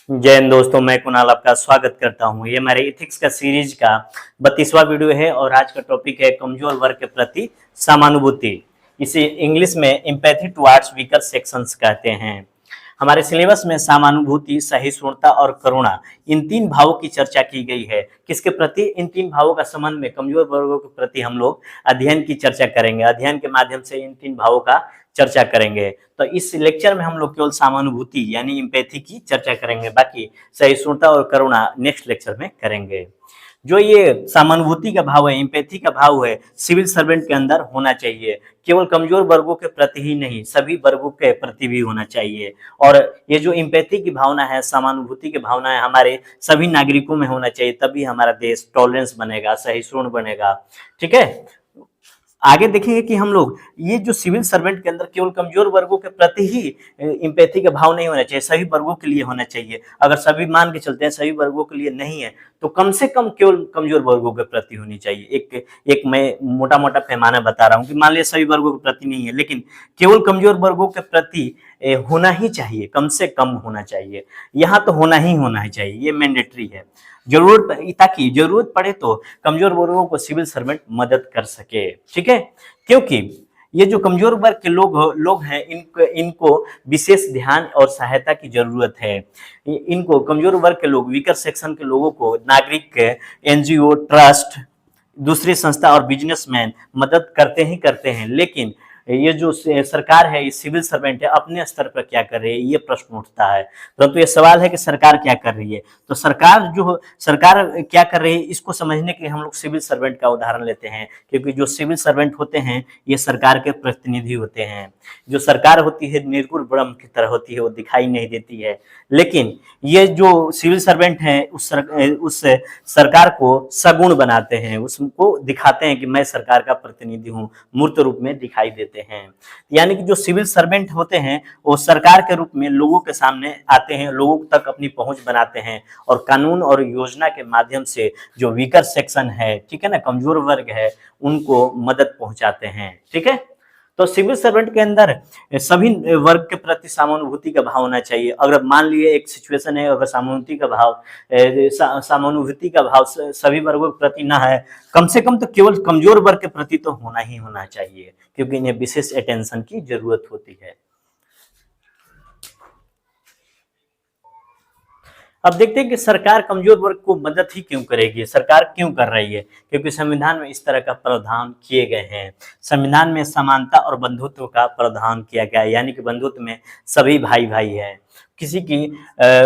जय हिंद दोस्तों, मैं कुणाल आपका स्वागत करता हूं। ये हमारे इथिक्स का सीरीज का 32वां वीडियो है और आज का टॉपिक है कमजोर वर्ग के प्रति समानुभूति। इसे इंग्लिश में एम्पैथी टुवर्ड्स वीकर सेक्शंस कहते हैं। हमारे सिलेबस में समानुभूति, सहिष्णुता और करुणा, इन तीन भावों की चर्चा की गई है। किसके प्रति? इन तीन भावों का संबंध में कमजोर वर्गों के प्रति हम लोग अध्ययन की चर्चा करेंगे। अध्ययन के माध्यम से इन तीन भावों का चर्चा करेंगे। तो इस लेक्चर में हम लोग केवल समानुभूति यानी एम्पैथी की चर्चा करेंगे, बाकी सहिष्णुता और करुणा नेक्स्ट लेक्चर में करेंगे। जो ये समानुभूति का भाव है, एम्पैथी का भाव है, सिविल सर्वेंट के अंदर होना चाहिए। केवल कमजोर वर्गों के प्रति ही नहीं, सभी वर्गों के प्रति भी होना चाहिए। और ये जो एम्पैथी की भावना है, समानुभूति की भावना है, हमारे सभी नागरिकों में होना चाहिए, तभी हमारा देश टॉलरेंस बनेगा, सहिष्णु बनेगा। ठीक है, आगे देखेंगे कि हम लोग ये जो सिविल सर्वेंट के अंदर केवल कमजोर वर्गों के प्रति ही एम्पैथी का भाव नहीं होना चाहिए, सभी वर्गों के लिए होना चाहिए। अगर सभी मान के चलते हैं सभी वर्गों के लिए नहीं है, तो कम से कम केवल कमजोर वर्गों के प्रति होनी चाहिए। एक मैं मोटा मोटा पैमाना बता रहा हूँ कि मान लिया सभी वर्गों के प्रति नहीं है, लेकिन केवल कमजोर वर्गों के प्रति होना ही चाहिए, कम से कम होना चाहिए। यहाँ तो होना ही चाहिए, ये मैंडेटरी है। ताकि जरूरत पड़े तो कमजोर वर्गों को सिविल सर्वेंट मदद कर सके। ठीक है, क्योंकि ये जो कमजोर वर्ग के लोग हैं, इनको विशेष ध्यान और सहायता की जरूरत है। इनको कमजोर वर्ग के लोग, वीकर सेक्शन के लोगों को नागरिक, एनजीओ, ट्रस्ट, दूसरी संस्था और बिजनेसमैन मदद करते ही करते हैं। लेकिन ये जो सरकार है, ये सिविल सर्वेंट है, अपने स्तर पर क्या कर रही है, ये प्रश्न उठता है। परंतु ये सवाल है कि सरकार क्या कर रही है। तो सरकार क्या कर रही है, इसको समझने के लिए हम लोग सिविल सर्वेंट का उदाहरण लेते हैं। क्योंकि जो सिविल सर्वेंट होते हैं, ये सरकार के प्रतिनिधि होते हैं। जो सरकार होती है निर्गुण ब्रह्म की तरह होती है, वो दिखाई नहीं देती है। लेकिन ये जो सिविल सर्वेंट हैं, उस सरकार को सगुण बनाते हैं, उसको दिखाते हैं कि मैं सरकार का प्रतिनिधि हूँ, मूर्त रूप में दिखाई देते हैं। यानी कि जो सिविल सर्वेंट होते हैं, वो सरकार के रूप में लोगों के सामने आते हैं, लोगों तक अपनी पहुंच बनाते हैं और कानून और योजना के माध्यम से जो वीकर सेक्शन है, ठीक है ना, कमजोर वर्ग है, उनको मदद पहुंचाते हैं। ठीक है, तो सिविल सर्वेंट के अंदर सभी वर्ग के प्रति समानुभूति का भाव होना चाहिए। अगर मान लिए एक सिचुएशन है, अगर समानुभूति का भाव सभी वर्गों के प्रति ना है, कम से कम तो केवल कमजोर वर्ग के प्रति तो होना ही होना चाहिए, क्योंकि इन्हें विशेष अटेंशन की जरूरत होती है। अब देखते हैं कि सरकार कमजोर वर्ग को मदद ही क्यों करेगी, सरकार क्यों कर रही है। क्योंकि संविधान में इस तरह का प्रावधान किए गए हैं। संविधान में समानता और बंधुत्व का प्रावधान किया गया है, यानी कि बंधुत्व में सभी भाई भाई हैं, किसी की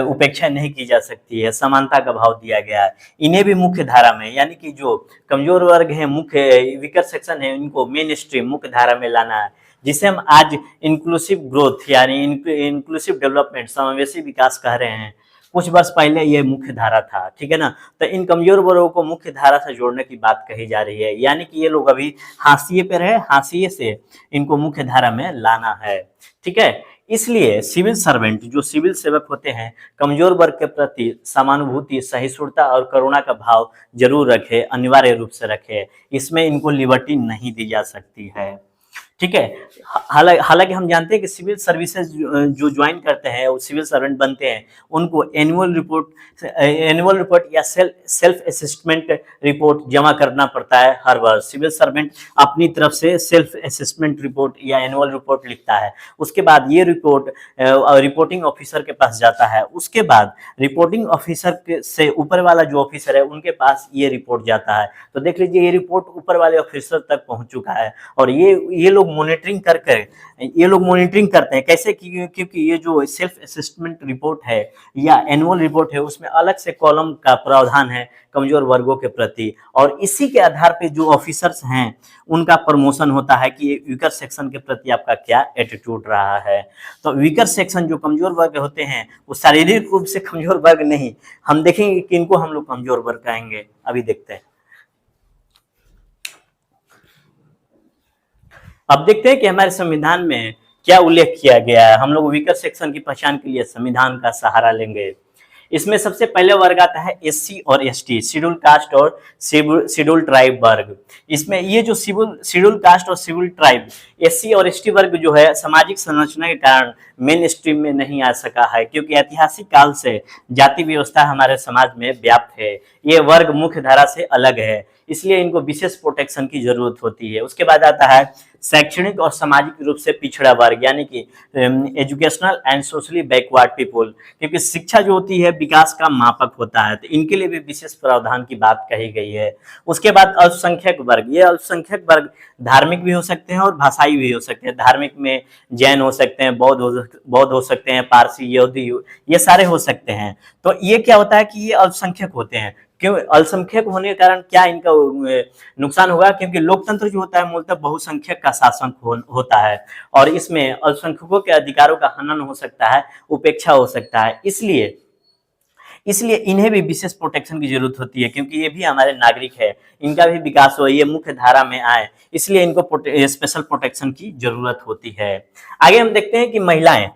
उपेक्षा नहीं की जा सकती है, समानता का भाव दिया गया है। इन्हें भी मुख्य धारा में, यानी कि जो कमजोर वर्ग है, मुख्य वीकर सेक्शन है, इनको मेन स्ट्रीम, मुख्य धारा में लाना है, जिसे हम आज इंक्लूसिव ग्रोथ यानी इंक्लूसिव डेवलपमेंट, समावेशी विकास कह रहे हैं। कुछ वर्ष पहले ये मुख्य धारा था, ठीक है ना। तो इन कमजोर वर्गों को मुख्य धारा से जोड़ने की बात कही जा रही है, यानी कि ये लोग अभी हाशिए पे रहे, हाशिए से इनको मुख्य धारा में लाना है। ठीक है, इसलिए सिविल सर्वेंट, जो सिविल सेवक होते हैं, कमजोर वर्ग के प्रति समानुभूति, सहिष्णुता और करुणा का भाव जरूर रखे, अनिवार्य रूप से रखे। इसमें इनको लिबर्टी नहीं दी जा सकती है। ठीक है, हालांकि हम जानते हैं कि सिविल सर्विसेज जो ज्वाइन करते हैं, वो सिविल सर्वेंट बनते हैं, उनको एनुअल रिपोर्ट या सेल्फ असेसमेंट रिपोर्ट जमा करना पड़ता है हर वर्ष। सिविल सर्वेंट अपनी तरफ से सेल्फ असेसमेंट रिपोर्ट या एनुअल रिपोर्ट लिखता है। उसके बाद ये रिपोर्ट रिपोर्टिंग ऑफिसर के पास जाता है। उसके बाद रिपोर्टिंग ऑफिसर से ऊपर वाला जो ऑफिसर है, उनके पास ये रिपोर्ट जाता है। तो देख लीजिए, ये रिपोर्ट ऊपर वाले ऑफिसर तक पहुंच चुका है और ये लोग मॉनिटरिंग करते हैं। कैसे? क्योंकि ये जो सेल्फ असेसमेंट रिपोर्ट है या एनुअल रिपोर्ट है, उसमें अलग से कॉलम का प्रावधान है कमजोर वर्गों के प्रति, और इसी के आधार पे जो ऑफिसर्स हैं, उनका प्रमोशन होता है कि वीकर सेक्शन के प्रति आपका क्या एटीट्यूड रहा है। तो वीकर सेक्शन जो कमजोर वर्ग होते हैं, वो शारीरिक रूप से कमजोर वर्ग नहीं, हम देखेंगे कि इनको हम लोग कमजोर वर्ग कहेंगे। अभी देखते हैं। अब देखते हैं कि हमारे संविधान में क्या उल्लेख किया गया है। हम लोग वीकर सेक्शन की पहचान के लिए संविधान का सहारा लेंगे। इसमें सबसे पहले वर्ग आता है एससी और एसटी, शेड्यूल कास्ट और शेड्यूल ट्राइब वर्ग। इसमें ये जो शेड्यूल कास्ट और शेड्यूल ट्राइब, एससी और एसटी वर्ग जो है सामाजिक संरचना के कारण मेन स्ट्रीम में नहीं आ सका है, क्योंकि ऐतिहासिक काल से जाति व्यवस्था हमारे समाज में व्याप्त है। ये वर्ग मुख्य धारा से अलग है, इसलिए इनको विशेष प्रोटेक्शन की जरूरत होती है। उसके बाद आता है शैक्षणिक और सामाजिक रूप से पिछड़ा वर्ग, यानी कि educational and socially backward people, क्योंकि शिक्षा जो होती है विकास का मापक होता है, तो इनके लिए भी विशेष प्रावधान की बात कही गई है। उसके बाद अल्पसंख्यक वर्ग, ये अल्पसंख्यक वर्ग धार्मिक भी हो सकते हैं और भाषाई भी हो सकते हैं। धार्मिक में जैन हो सकते हैं, बौद्ध हो सकते हैं, पारसी, यहूदी, ये सारे हो सकते हैं। तो ये क्या होता है कि ये अल्पसंख्यक होते हैं। क्यों अल्पसंख्यक होने के कारण क्या इनका नुकसान होगा, क्योंकि लोकतंत्र जो होता है मूलतः बहुसंख्यक का शासन होता है, और इसमें अल्पसंख्यकों के अधिकारों का हनन हो सकता है, उपेक्षा हो सकता है। इसलिए इन्हें भी विशेष प्रोटेक्शन की जरूरत होती है, क्योंकि ये भी हमारे नागरिक है, इनका भी विकास हो, ये मुख्य धारा में आए, इसलिए इनको स्पेशल प्रोटेक्शन की जरूरत होती है। आगे हम देखते हैं कि महिलाएं,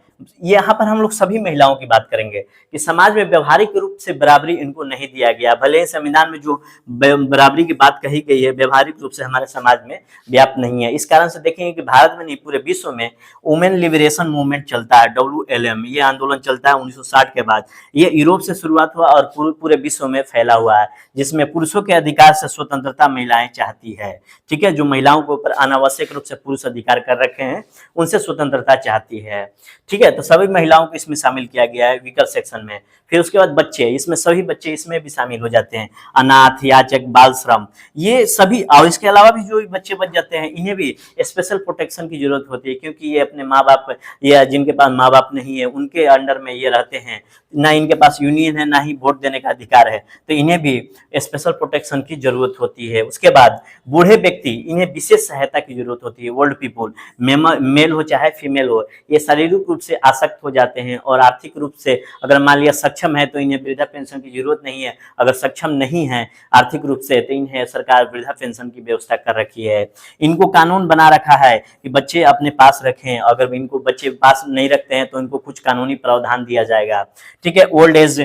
यहाँ पर हम लोग सभी महिलाओं की बात करेंगे कि समाज में व्यवहारिक रूप से बराबरी इनको नहीं दिया गया। भले ही संविधान में जो बराबरी की बात कही गई है, व्यवहारिक रूप से हमारे समाज में व्याप्त नहीं है। इस कारण से देखेंगे कि भारत में नहीं पूरे विश्व में वुमेन लिबरेशन मूवमेंट चलता है, WLM, ये आंदोलन चलता है 1960 के बाद। ये यूरोप से शुरुआत हुआ और पूरे विश्व में फैला हुआ है, जिसमें पुरुषों के अधिकार से स्वतंत्रता महिलाएं चाहती है। ठीक है, जो महिलाओं के ऊपर अनावश्यक रूप से पुरुष अधिकार कर रखे हैं, उनसे स्वतंत्रता चाहती है। ठीक है, तो सभी महिलाओं को इसमें शामिल किया गया है वीकर सेक्शन में। फिर उसके बाद बच्चे, इसमें सभी बच्चे इसमें भी शामिल हो जाते हैं। अनाथ, याचक, बाल श्रम, ये सभी, और इसके अलावा भी जो भी बच्चे बच जाते हैं, इन्हें भी स्पेशल प्रोटेक्शन की जरूरत होती है, क्योंकि ये अपने माँ बाप या जिनके पास माँ बाप नहीं है उनके अंडर में ये रहते हैं, ना इनके पास यूनियन है, ना ही वोट देने का अधिकार है, तो इन्हें भी स्पेशल प्रोटेक्शन की जरूरत होती है। उसके बाद बूढ़े व्यक्ति, इन्हें विशेष सहायता की जरूरत होती है। ओल्ड पीपल, मेल हो चाहे फीमेल हो, ये शारीरिक रूप से आसक्त हो जाते हैं और आर्थिक रूप से अगर मान लिया सक्षम है तो इन्हें वृद्धा पेंशन की जरूरत नहीं है। अगर सक्षम नहीं है आर्थिक रूप से तो इन्हें सरकार वृद्धा पेंशन की व्यवस्था कर रखी है। इनको कानून बना रखा है कि बच्चे अपने पास रखें, अगर इनको बच्चे पास नहीं रखते हैं तो इनको कुछ कानूनी प्रावधान दिया जाएगा। ठीक है, ओल्ड एज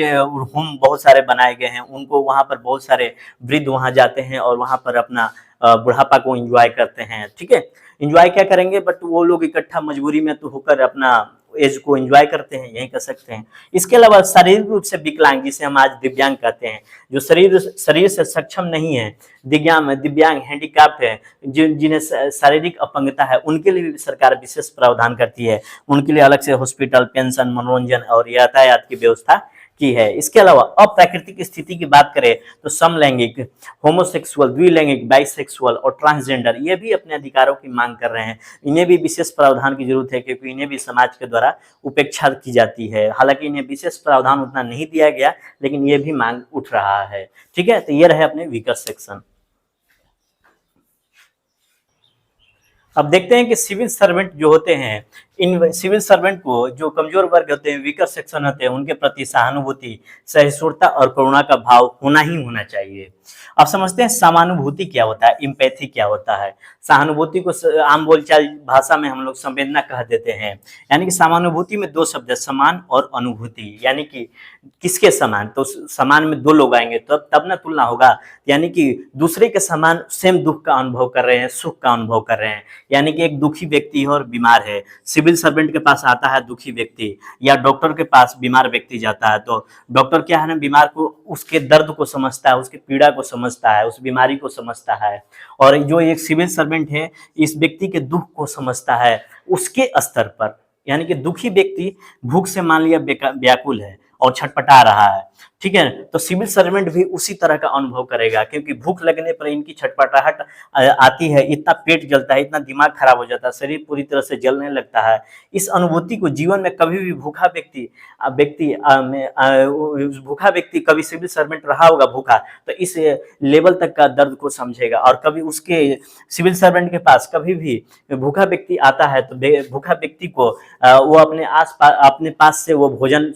होम बहुत सारे बनाए गए हैं, उनको वहां पर बहुत सारे वृद्ध वहां जाते हैं और वहां पर अपना बुढ़ापा को एंजॉय करते हैं। ठीक है, एंजॉय क्या करेंगे, बट वो लोग इकट्ठा मजबूरी में तो होकर अपना एज को एंजॉय करते हैं, यही कर सकते हैं। इसके अलावा शारीरिक रूप से विकलांग, जिसे हम आज दिव्यांग कहते हैं, जो शरीर से सक्षम नहीं है, दिव्यांग हैंडीकैप्ड है, जिन्हें शारीरिक अपंगता है, उनके लिए भी सरकार विशेष प्रावधान करती है। उनके लिए अलग से हॉस्पिटल, पेंशन, मनोरंजन और यातायात की व्यवस्था की है। इसके अलावा अप्राकृतिक स्थिति की बात करें तो समलैंगिक, होमोसेक्सुअल, द्विलैंगिक, बाइसेक्सुअल और ट्रांसजेंडर, ये भी अपने अधिकारों की मांग कर रहे हैं। इन्हें भी विशेष प्रावधान की जरूरत है, क्योंकि इन्हें भी समाज के द्वारा उपेक्षा की जाती है। हालांकि इन्हें विशेष प्रावधान उतना नहीं दिया गया, लेकिन ये भी मांग उठ रहा है। ठीक है, तो ये रहे अपने वीकर सेक्शन। अब देखते हैं कि सिविल सर्वेंट जो होते हैं, इन सिविल सर्वेंट को जो कमजोर वर्ग होते हैं, वीकर सेक्शन होते हैं, उनके प्रति सहानुभूति, सहिष्णुता और करुणा का भाव होना ही होना चाहिए। अब समझते हैं समानुभूति क्या होता है, इम्पैथी क्या होता है। सहानुभूति को आम बोलचाल भाषा में हम लोग संवेदना कह देते हैं। यानी कि समानुभूति में दो शब्द है, समान और अनुभूति। यानी कि किसके समान, तो समान में दो लोग आएंगे तब ना तुलना होगा। यानी कि दूसरे के समान सेम दुख का अनुभव कर रहे हैं, सुख का अनुभव कर रहे हैं। यानी कि एक दुखी व्यक्ति है और बीमार है, सिविल सर्वेंट के पास आता है दुखी व्यक्ति, या डॉक्टर के पास बीमार व्यक्ति जाता है, तो डॉक्टर क्या है ना, बीमार को उसके दर्द को समझता है, उसकी पीड़ा को समझता है, उस बीमारी को समझता है। और जो एक सिविल सर्वेंट है, इस व्यक्ति के दुख को समझता है उसके स्तर पर। यानी कि दुखी व्यक्ति भूख से मान लिया व्याकुल है और छटपटा रहा है, ठीक है, तो सिविल सर्वेंट भी उसी तरह का अनुभव करेगा, क्योंकि भूख लगने पर इनकी छटपटाहट आती है, इतना पेट जलता है, इतना दिमाग खराब हो जाता है, शरीर पूरी तरह से जलने लगता है। इस अनुभूति को जीवन में कभी भी भूखा व्यक्ति कभी सिविल सर्वेंट रहा होगा भूखा, तो इस लेवल तक का दर्द को समझेगा। और कभी उसके सिविल सर्वेंट के पास कभी भी भूखा व्यक्ति आता है तो भूखा व्यक्ति को वो अपने पास से वो भोजन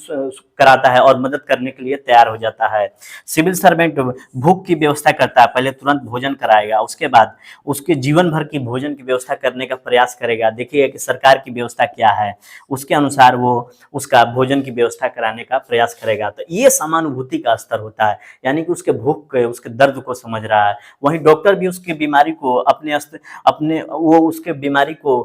कराता है और मदद करने के लिए लिए तैयार हो जाता है। सिविल सर्वेंट भूख की व्यवस्था करता है, पहले तुरंत भोजन कराएगा, उसके बाद उसके जीवन भर की भोजन की व्यवस्था करने का प्रयास करेगा, देखिएगा कि सरकार की व्यवस्था क्या है, उसके अनुसार वो उसका भोजन की व्यवस्था कराने का प्रयास करेगा। तो ये समानुभूति का स्तर होता है, यानी कि उसके भूख के, उसके दर्द को समझ रहा है। वहीं डॉक्टर भी उसकी बीमारी को अपने वो उसके बीमारी को,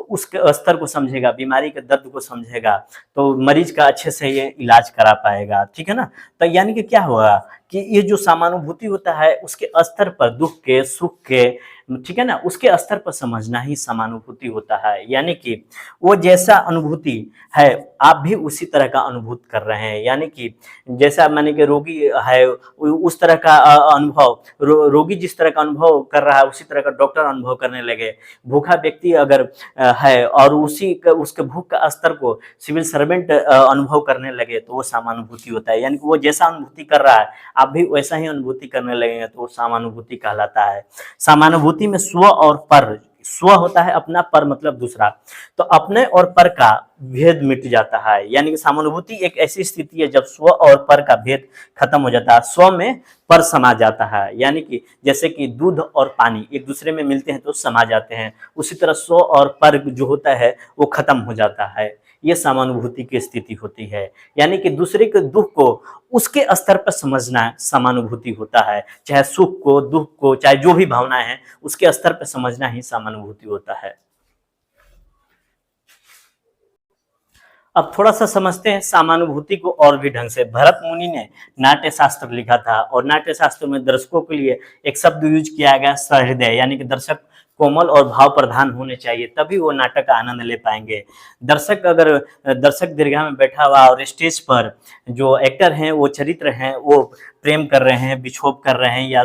उसके स्तर को समझेगा, बीमारी के दर्द को समझेगा, तो मरीज का अच्छे से ये इलाज करा पाएगा, ठीक है ना। तो यानी कि क्या होगा कि ये जो समानुभूति होता है उसके स्तर पर, दुख के, सुख के, ठीक है ना, उसके स्तर पर समझना ही समानुभूति होता है। यानी कि वो जैसा अनुभूति है आप भी उसी तरह का अनुभूत कर रहे हैं, यानी कि जैसा माने कि रोगी है उस तरह का अनुभव, रोगी जिस तरह का अनुभव कर रहा है उसी तरह का डॉक्टर अनुभव करने लगे। भूखा व्यक्ति अगर है और उसके भूख का स्तर को सिविल सर्वेंट अनुभव करने लगे तो वो समानुभूति होता है। यानी कि वो जैसा अनुभूति कर रहा है आप भी वैसा ही अनुभूति करने लगेंगे तो वो समानुभूति कहलाता है। समानुभूति में स्व और पर, स्व होता है अपना, पर मतलब दूसरा, तो अपने और पर का भेद मिट जाता है। यानी कि समानुभूति एक ऐसी स्थिति है जब स्व और पर का भेद खत्म हो जाता है, स्व में पर समा जाता है। यानी कि जैसे कि दूध और पानी एक दूसरे में मिलते हैं तो समा जाते हैं, उसी तरह स्व और पर जो होता है वो खत्म हो जाता है। ये समानुभूति की स्थिति होती है, यानी कि दूसरे के दुख को उसके स्तर पर समझना समानुभूति होता है, चाहे सुख को, दुख को, चाहे जो भी भावनाएं हैं उसके स्तर पर समझना ही समानुभूति होता है। अब थोड़ा सा समझते हैं समानुभूति को और भी ढंग से। भरत मुनि ने नाट्य शास्त्र लिखा था और नाट्य शास्त्र में दर्शकों के लिए एक शब्द यूज किया गया सहृदय, यानी कि दर्शक कोमल और भाव प्रधान होने चाहिए तभी वो नाटक का आनंद ले पाएंगे। दर्शक अगर दर्शक दीर्घा में बैठा हुआ और स्टेज पर जो एक्टर हैं, वो चरित्र हैं, वो प्रेम कर रहे हैं, बिछोभ कर रहे हैं या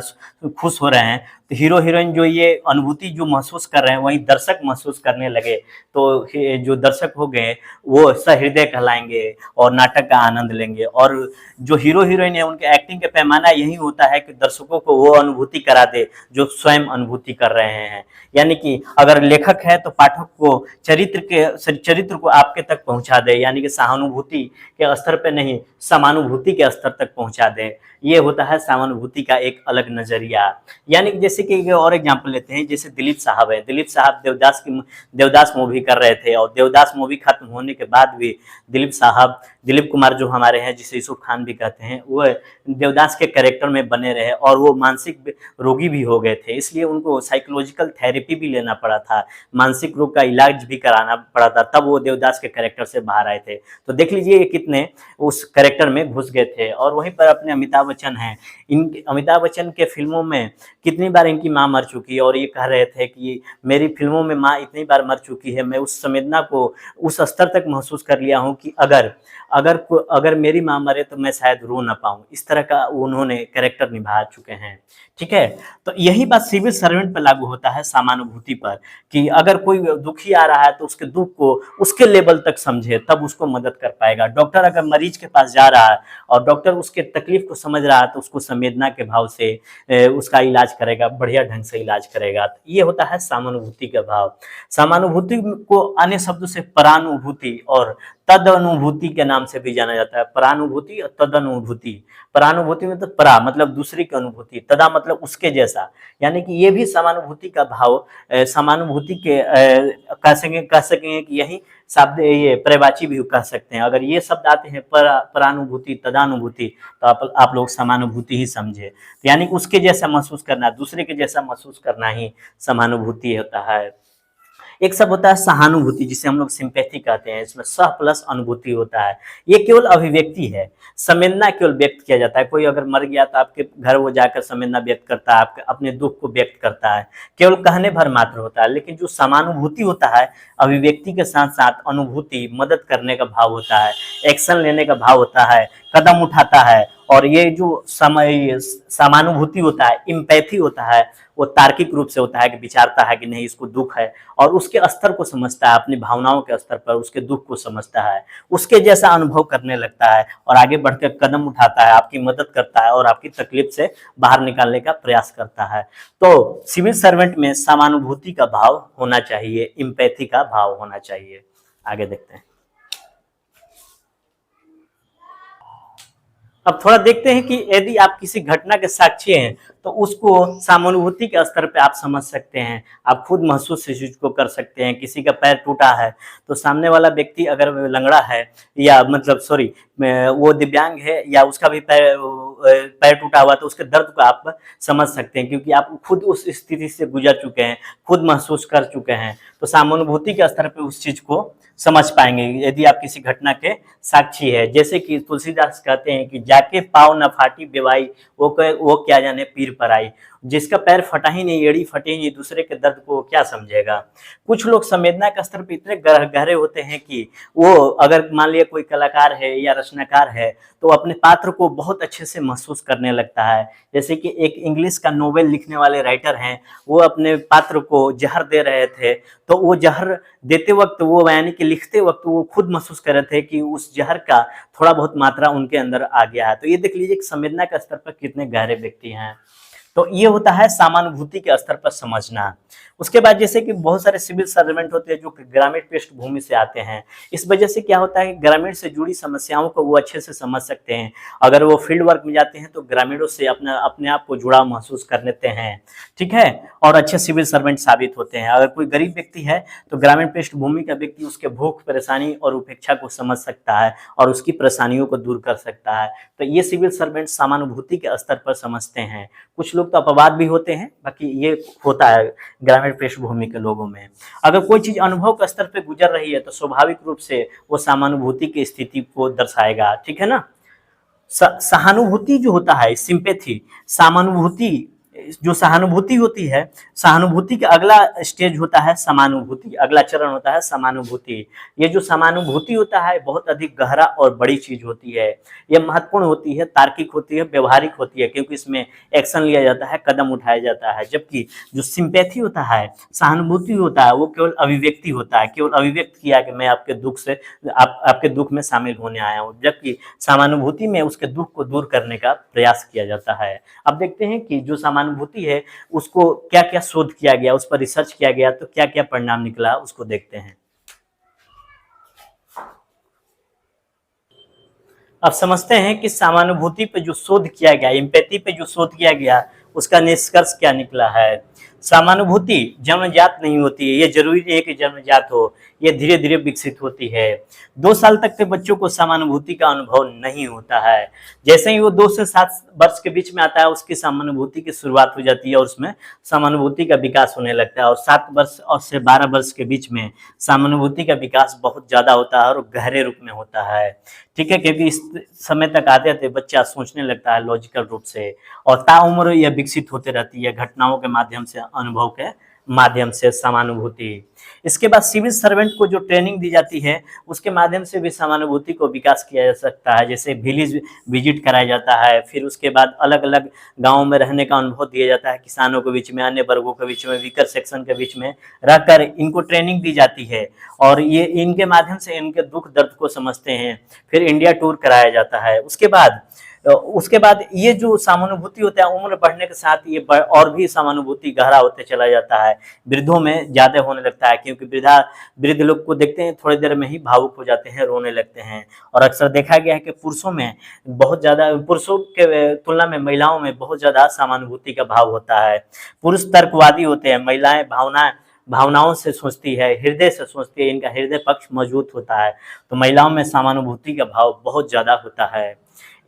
खुश हो रहे हैं, तो हीरो हीरोइन जो ये अनुभूति जो महसूस कर रहे हैं वही दर्शक महसूस करने लगे तो जो दर्शक हो गए वो सहृदय कहलाएंगे और नाटक का आनंद लेंगे। और जो हीरो हीरोइन है उनके एक्टिंग का पैमाना यही होता है कि दर्शकों को वो अनुभूति करा दे जो स्वयं अनुभूति कर रहे हैं। यानी कि अगर लेखक है तो पाठक को चरित्र को आपके तक पहुंचा दे, यानी कि सहानुभूति के स्तर पे नहीं समानुभूति के स्तर तक पहुंचा दे। ये होता है समानुभूति का एक अलग नजरिया। यानी कि जैसे कि और एग्जांपल लेते हैं, जैसे दिलीप साहब है, दिलीप साहब देवदास मूवी कर रहे थे और देवदास मूवी खत्म होने के बाद भी दिलीप कुमार जो हमारे हैं, जिसे यूसुफ खान भी कहते हैं, वो देवदास के कैरेक्टर में बने रहे और वो मानसिक रोगी भी हो गए थे, इसलिए उनको साइकोलॉजिकल थेरेपी भी लेना पड़ा था, मानसिक रोग का इलाज भी कराना पड़ा था, तब वो देवदास के कैरेक्टर से बाहर आए थे। तो देख लीजिए ये कितने उस कैरेक्टर में घुस गए थे। और वहीं पर अपने अमिताभ बच्चन हैं, इन अमिताभ बच्चन के फिल्मों में कितनी बार इनकी माँ मर चुकी है और ये कह रहे थे कि मेरी फिल्मों में माँ इतनी बार मर चुकी है, मैं उस संवेदना को उस स्तर तक महसूस कर लिया हूँ कि अगर मेरी माँ मरे तो मैं शायद रो ना पाऊँ, इस तरह का उन्होंने कैरेक्टर निभा चुके हैं। ठीक है, तो यही बात सिविल सर्वेंट पर लागू होता है समानुभूति पर, कि अगर कोई दुखी आ रहा है तो उसके दुख को उसके लेवल तक समझे तब उसको मदद कर पाएगा। डॉक्टर अगर मरीज के पास जा रहा है और डॉक्टर उसके तकलीफ को समझ रहा है तो उसको संवेदना के भाव से उसका इलाज करेगा, बढ़िया ढंग से इलाज करेगा। तो ये होता है समानुभूति का भाव। समानुभूति को अन्य शब्दों से परानुभूति और तदनुभूति के नाम से भी जाना जाता है। परानुभूति और तदनुभूति। परानुभूति में तो परा मतलब दूसरे की अनुभूति, तदा मतलब उसके जैसा, यानी कि ये भी समानुभूति का भाव, समानुभूति के कह सकेंगे कि यही शब्द ये पर्यायवाची भी कह सकते हैं। अगर ये शब्द आते हैं परानुभूति तदानुभूति तो आप लोग समानुभूति ही समझे, यानी कि उसके जैसा महसूस करना, दूसरे के जैसा महसूस करना ही समानुभूति होता है। एक सब होता है सहानुभूति, जिसे हम लोग सिंपैथी कहते हैं, इसमें सह प्लस अनुभूति होता है। ये केवल अभिव्यक्ति है, संवेदना केवल व्यक्त किया जाता है। कोई अगर मर गया तो आपके घर वो जाकर संवेदना व्यक्त करता है, आपके अपने दुख को व्यक्त करता है, केवल कहने भर मात्र होता है। लेकिन जो समानुभूति होता है, अभिव्यक्ति के साथ साथ अनुभूति, मदद करने का भाव होता है, एक्शन लेने का भाव होता है, कदम उठाता है। और ये जो समानुभूति होता है, इम्पैथी होता है, वो तार्किक रूप से होता है कि विचारता है कि नहीं इसको दुख है और उसके स्तर को समझता है, अपनी भावनाओं के स्तर पर उसके दुख को समझता है, उसके जैसा अनुभव करने लगता है और आगे बढ़कर कदम उठाता है, आपकी मदद करता है और आपकी तकलीफ से बाहर निकालने का प्रयास करता है। तो सिविल सर्वेंट में समानुभूति का भाव होना चाहिए, इम्पैथी का भाव होना चाहिए। आगे देखते हैं। अब थोड़ा देखते हैं कि यदि आप किसी घटना के साक्षी हैं तो उसको सामानुभूति के स्तर पे आप समझ सकते हैं, आप खुद महसूस इस चीज को कर सकते हैं। किसी का पैर टूटा है तो सामने वाला व्यक्ति अगर लंगड़ा है या मतलब सॉरी वो दिव्यांग है या उसका भी पैर टूटा हुआ तो उसके दर्द को आप समझ सकते हैं, क्योंकि आप खुद उस स्थिति से गुजर चुके हैं, खुद महसूस कर चुके हैं। तो सामानुभूति के स्तर पे उस चीज को समझ पाएंगे यदि आप किसी घटना के साक्षी है। जैसे कि तुलसीदास कहते हैं कि जाके पाँव न फाटी बेवाई, वो क्या जाने पीर पर आई। जिसका पैर फटा ही नहीं, एड़ी फटी ही नहीं, दूसरे के दर्द को क्या समझेगा। कुछ लोग संवेदना के स्तर पर इतने गहरे होते हैं कि वो अगर मान लिया कोई कलाकार है या रचनाकार है तो अपने पात्र को बहुत अच्छे से महसूस करने लगता है। जैसे कि एक इंग्लिश का नोवेल लिखने वाले राइटर हैं, वो अपने पात्र को जहर दे रहे थे तो वो जहर देते वक्त वो यानी कि लिखते वक्त वो खुद महसूस कर रहे थे कि उस जहर का थोड़ा बहुत मात्रा उनके अंदर आ गया है। तो ये देख लीजिए कि संवेदना के स्तर पर कितने गहरे व्यक्ति हैं। तो ये होता है समानुभूति के स्तर पर समझना। उसके बाद जैसे कि बहुत सारे सिविल सर्वेंट होते हैं जो ग्रामीण पृष्ठभूमि से आते हैं, इस वजह से क्या होता है कि ग्रामीण से जुड़ी समस्याओं को वो अच्छे से समझ सकते हैं। अगर वो फील्ड वर्क में जाते हैं तो ग्रामीणों से अपने आप को जुड़ाव महसूस कर लेते हैं, ठीक है, और अच्छे सिविल सर्वेंट साबित होते हैं। अगर कोई गरीब व्यक्ति है तो ग्रामीण पृष्ठभूमि का व्यक्ति उसके भूख, परेशानी और उपेक्षा को समझ सकता है और उसकी परेशानियों को दूर कर सकता है। तो ये सिविल सर्वेंट समानुभूति के स्तर पर समझते हैं। कुछ लोग तो अपवाद भी होते हैं, बाकी ये होता है ग्रामीण पृष्ठभूमि के लोगों में। अगर कोई चीज अनुभव के स्तर पे गुजर रही है तो स्वाभाविक रूप से वो समानुभूति की स्थिति को दर्शाएगा, ठीक है ना। सहानुभूति जो होता है, सिंपैथी, समानुभूति जो सहानुभूति होती है, सहानुभूति का अगला स्टेज होता है समानुभूति, अगला चरण होता है समानुभूति। ये जो समानुभूति होता है बहुत अधिक गहरा और बड़ी चीज होती है। ये महत्वपूर्ण होती है, तार्किक होती है, व्यवहारिक होती है, क्योंकि इसमें एक्शन लिया जाता है, कदम उठाया जाता है। जबकि जो सिंपैथी होता है, सहानुभूति होता है, वो केवल अभिव्यक्ति होता है, केवल अभिव्यक्त किया कि मैं आपके दुख से आपके दुख में शामिल होने आया हूँ। जबकि समानुभूति में उसके दुख को दूर करने का प्रयास किया जाता है। अब देखते हैं कि जो समानुभूति है उसको क्या क्या शोध किया गया, उस पर रिसर्च किया गया, तो क्या क्या परिणाम निकला उसको देखते हैं। अब समझते हैं कि समानुभूति पे जो शोध किया गया, एम्पैथी पे जो शोध किया गया, उसका निष्कर्ष क्या निकला है। समानुभूति जन्मजात नहीं होती है, ये जरूरी नहीं है कि जन्मजात हो, ये धीरे धीरे विकसित होती है। 2 साल तक के बच्चों को समानुभूति का अनुभव नहीं होता है। जैसे ही वो 2 से 7 वर्ष के बीच में आता है उसकी समानुभूति की शुरुआत हो जाती है और उसमें समानुभूति का विकास होने लगता है। और 7 वर्ष और से 12 वर्ष के बीच में समानुभूति का विकास बहुत ज्यादा होता है और गहरे रूप में होता है, ठीक है, क्योंकि इस समय तक आते आते बच्चा सोचने लगता है लॉजिकल रूप से, और ताउम्र यह विकसित होते रहती है घटनाओं के माध्यम से, अनुभव के माध्यम से समानुभूति। इसके बाद सिविल सर्वेंट को जो ट्रेनिंग दी जाती है उसके माध्यम से भी समानुभूति को विकास किया जा सकता है। जैसे विलेज विजिट कराया जाता है, फिर उसके बाद अलग अलग गाँव में रहने का अनुभव दिया जाता है, किसानों के बीच में, अन्य वर्गों के बीच में, वीकर सेक्शन के बीच में रहकर इनको ट्रेनिंग दी जाती है और ये इनके माध्यम से इनके दुख दर्द को समझते हैं। फिर इंडिया टूर कराया जाता है। उसके बाद ये जो समानुभूति होता है उम्र बढ़ने के साथ ये और भी समानुभूति गहरा होते चला जाता है। वृद्धों में ज्यादा होने लगता है, क्योंकि वृद्ध लोग को देखते हैं थोड़ी देर में ही भावुक हो जाते हैं, रोने लगते हैं। और अक्सर देखा गया है कि पुरुषों में बहुत ज्यादा, पुरुषों के तुलना में महिलाओं में बहुत ज्यादा समानुभूति का भाव होता है। पुरुष तर्कवादी होते हैं, महिलाएं भावनाओं से सोचती है, हृदय से सोचती है, इनका हृदय पक्ष मजबूत होता है। तो महिलाओं में समानुभूति का भाव बहुत ज्यादा होता है।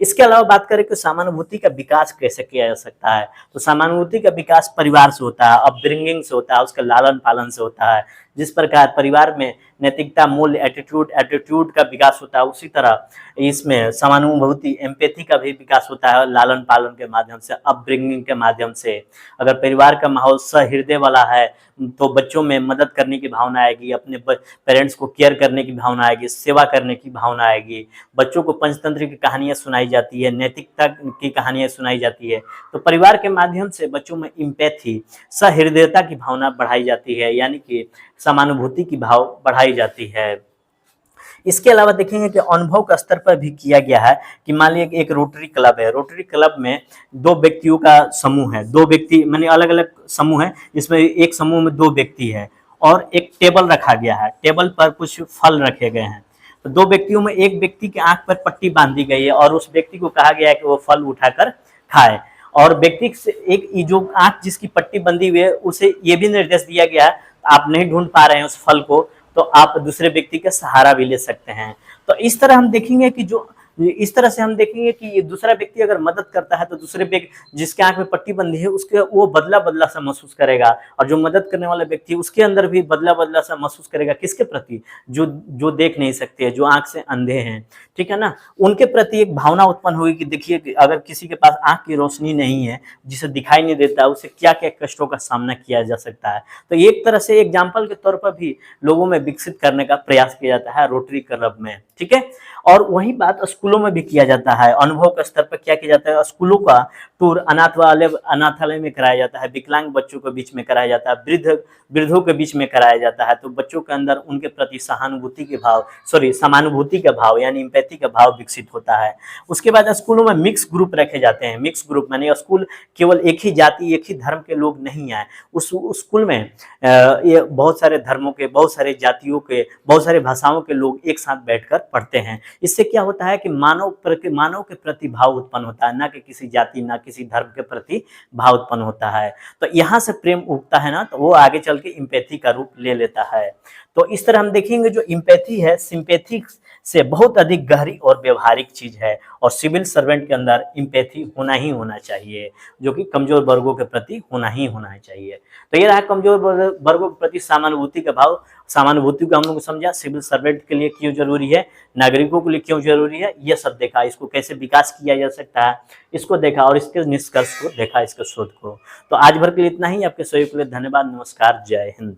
इसके अलावा बात करें कि समानुभूति का विकास कैसे किया जा सकता है, तो समानुभूति का विकास परिवार से होता है, अपब्रिंगिंग से होता है, उसका लालन पालन से होता है। जिस प्रकार परिवार में नैतिकता, मूल्य, एटीट्यूड का विकास होता है, उसी तरह इसमें समानुभूति, एम्पैथी का भी विकास होता है लालन पालन के माध्यम से, अपब्रिंगिंग के माध्यम से। अगर परिवार का माहौल सहृदय वाला है तो बच्चों में मदद करने की भावना आएगी, अपने पेरेंट्स को केयर करने की भावना आएगी, सेवा करने की भावना आएगी। बच्चों को पंचतंत्र की कहानियां सुनाई जाती है, नैतिकता की कहानियां सुनाई जाती है। तो परिवार के माध्यम से बच्चों में एम्पैथी, सहृदयता की भावना बढ़ाई जाती है, यानी कि समानुभूति की भाव बढ़ाई जाती है। इसके अलावा देखेंगे कि अनुभव का स्तर पर भी किया गया है कि मान लीजिए एक रोटरी क्लब है, रोटरी क्लब में 2 व्यक्तियों का समूह है, 2 व्यक्ति माने अलग अलग समूह है, जिसमें एक समूह में 2 व्यक्ति है और एक टेबल रखा गया है, टेबल पर कुछ फल रखे गए हैं। तो दो व्यक्तियों में एक व्यक्ति के आंख पर पट्टी बांधी गई है और उस व्यक्ति को कहा गया है कि वो फल उठाकर खाए, और व्यक्ति से एक जो आंख जिसकी पट्टी बंधी हुई है उसे ये भी निर्देश दिया गया है आप नहीं ढूंढ पा रहे हैं उस फल को तो आप दूसरे व्यक्ति का सहारा भी ले सकते हैं। तो इस तरह हम देखेंगे कि जो इस तरह से हम देखेंगे कि ये दूसरा व्यक्ति अगर मदद करता है तो दूसरे व्यक्ति जिसके आंख में पट्टी बंधी है उसके वो बदला बदला सा महसूस करेगा, और जो मदद करने वाला व्यक्ति उसके अंदर भी बदला बदला सा महसूस करेगा। किसके प्रति? जो जो देख नहीं सकते, जो आंख से अंधे हैं, ठीक है ना, उनके प्रति एक भावना उत्पन्न होगी कि देखिए कि अगर किसी के पास आंख की रोशनी नहीं है, जिसे दिखाई नहीं देता, उसे क्या क्या कष्टों का सामना किया जा सकता है। तो एक तरह से एग्जाम्पल के तौर पर भी लोगों में विकसित करने का प्रयास किया जाता है रोटरी क्लब में, ठीक है। और वही बात स्कूलों में भी किया जाता है। अनुभव के स्तर पर क्या किया जाता है, स्कूलों का टूर अनाथालय में कराया जाता है, विकलांग बच्चों के बीच में कराया जाता है, वृद्धों के बीच में कराया जाता है। तो बच्चों के अंदर उनके प्रति समानुभूति का भाव यानी एम्पैथी का भाव विकसित होता है। उसके बाद स्कूलों में मिक्स ग्रुप रखे जाते हैं। मिक्स ग्रुप माने स्कूल केवल एक ही जाति एक ही धर्म के लोग नहीं आए, उस स्कूल में ये बहुत सारे धर्मों के, बहुत सारे जातियों के, बहुत सारे भाषाओं के लोग एक साथ बैठकर पढ़ते हैं। इससे क्या होता है कि मानव के प्रति भाव उत्पन्न होता है, ना कि किसी जाति ना किसी धर्म के प्रति भाव उत्पन्न होता है। तो यहाँ से प्रेम उगता है ना, तो वो आगे चल के इम्पैथी का रूप ले लेता है। तो इस तरह हम देखेंगे जो इम्पैथी है सिंपैथी से बहुत अधिक गहरी और व्यवहारिक चीज है, और सिविल सर्वेंट के अंदर इम्पैथी होना ही होना चाहिए, जो कि कमजोर वर्गों के प्रति होना ही होना चाहिए। तो ये रहा कमजोर वर्गों के प्रति समानुभूति का भाव। समानुभूति को हम लोग समझा, सिविल सर्वेंट के लिए क्यों जरूरी है, नागरिकों के लिए क्यों जरूरी है, ये सब देखा, इसको कैसे विकास किया जा सकता है इसको देखा, और इसके निष्कर्ष को देखा, इसके शोध को। तो आज भर के लिए इतना ही। आपके सहयोग के लिए धन्यवाद। नमस्कार, जय हिंद।